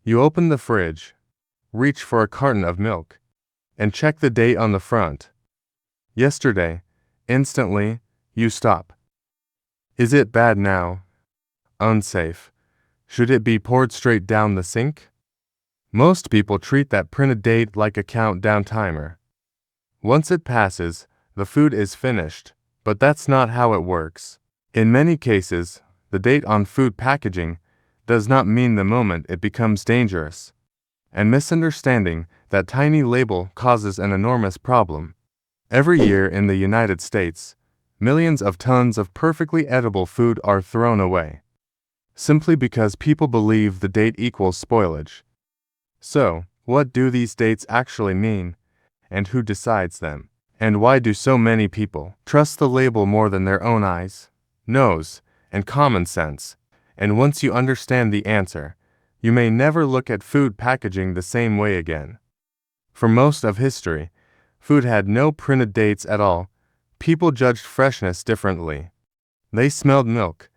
You open the fridge, reach for a carton of milk, and check the date on the front. Yesterday, instantly, you stop. Is it bad now? Unsafe. Should it be poured straight down the sink? Most people treat that printed date like a countdown timer. Once it passes, the food is finished, but that's not how it works. In many cases, the date on food packaging does not mean the moment it becomes dangerous. And misunderstanding that tiny label causes an enormous problem. Every year in the United States, millions of tons of perfectly edible food are thrown away, simply because people believe the date equals spoilage. So, what do these dates actually mean, and who decides them? And why do so many people trust the label more than their own eyes, nose, and common sense? And once you understand the answer, you may never look at food packaging the same way again. For most of history, food had no printed dates at all. People judged freshness differently. They smelled milk.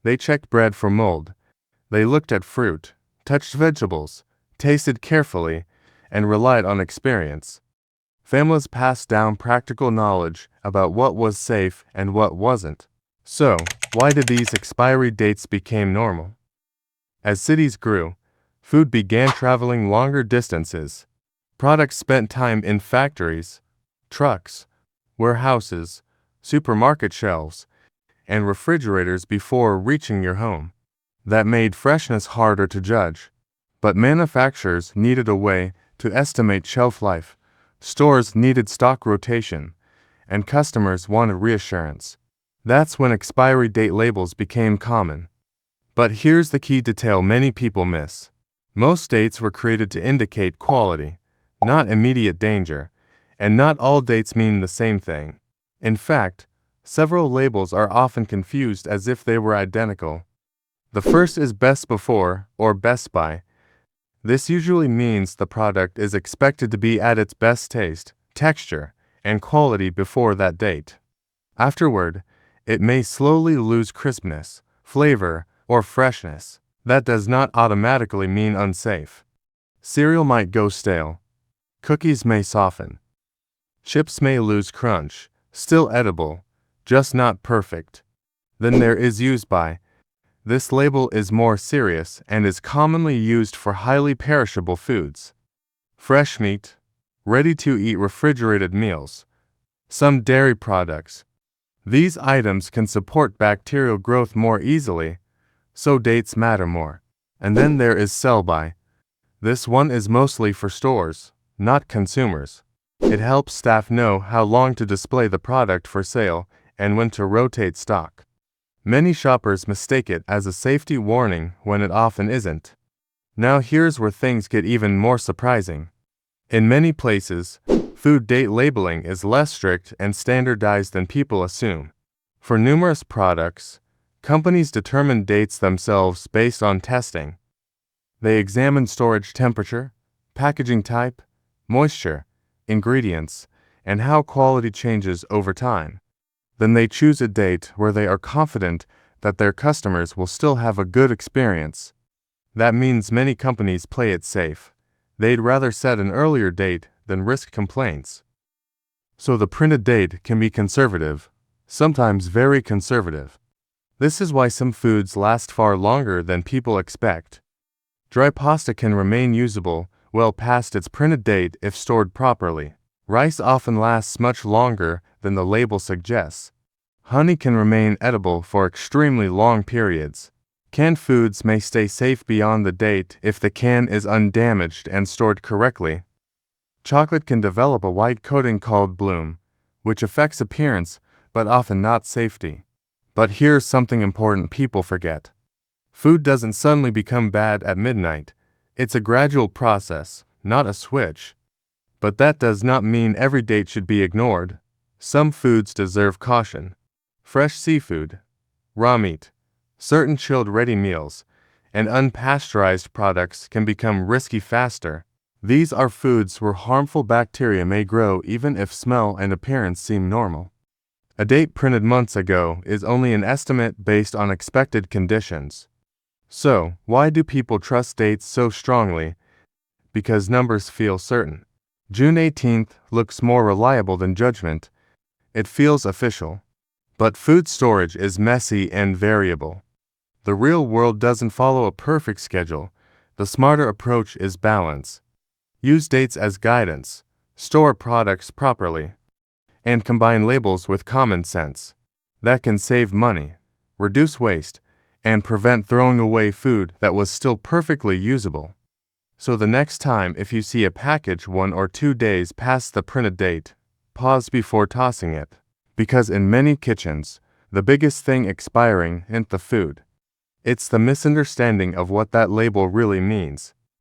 They checked bread for mold. They looked at fruit, touched vegetables, tasted carefully, and relied on experience. Families passed down practical knowledge about what was safe and what wasn't. So, why did these expiry dates become normal? As cities grew, food began traveling longer distances. Products spent time in factories, trucks, warehouses, supermarket shelves, and refrigerators before reaching your home. That made freshness harder to judge. But manufacturers needed a way to estimate shelf life, stores needed stock rotation, and customers wanted reassurance. That's when expiry date labels became common. But here's the key detail many people miss. Most dates were created to indicate quality, not immediate danger, and not all dates mean the same thing. In fact, several labels are often confused as if they were identical. The first is best before or best by. This usually means the product is expected to be at its best taste, texture, and quality before that date. Afterward, it may slowly lose crispness, flavor, or freshness. That does not automatically mean unsafe. Cereal might go stale. Cookies may soften. Chips may lose crunch, still edible, just not perfect. Then there is use by. This label is more serious and is commonly used for highly perishable foods. Fresh meat, ready-to-eat refrigerated meals, some dairy products. These items can support bacterial growth more easily, so dates matter more. And then there is sell-by. This one is mostly for stores, not consumers. It helps staff know how long to display the product for sale and when to rotate stock. Many shoppers mistake it as a safety warning when it often isn't. Now here's where things get even more surprising. In many places, food date labeling is less strict and standardized than people assume. For numerous products, companies determine dates themselves based on testing. They examine storage temperature, packaging type, moisture, ingredients, and how quality changes over time. Then they choose a date where they are confident that their customers will still have a good experience. That means many companies play it safe. They'd rather set an earlier date than risk complaints. So the printed date can be conservative, sometimes very conservative. This is why some foods last far longer than people expect. Dry pasta can remain usable well past its printed date if stored properly. Rice often lasts much longer than the label suggests. Honey can remain edible for extremely long periods. Canned foods may stay safe beyond the date if the can is undamaged and stored correctly. Chocolate can develop a white coating called bloom, which affects appearance but often not safety. But here's something important people forget. Food doesn't suddenly become bad at midnight. It's a gradual process, not a switch. But that does not mean every date should be ignored. Some foods deserve caution. Fresh seafood, raw meat, certain chilled ready meals, and unpasteurized products can become risky faster. These are foods where harmful bacteria may grow even if smell and appearance seem normal. A date printed months ago is only an estimate based on expected conditions. So, why do people trust dates so strongly? Because numbers feel certain. June 18th looks more reliable than judgment. It feels official. But food storage is messy and variable. The real world doesn't follow a perfect schedule. The smarter approach is balance. Use dates as guidance, store products properly, and combine labels with common sense. That can save money, reduce waste, and prevent throwing away food that was still perfectly usable. So the next time if you see a package 1 or 2 days past the printed date, pause before tossing it. Because in many kitchens, the biggest thing expiring isn't the food. It's the misunderstanding of what that label really means.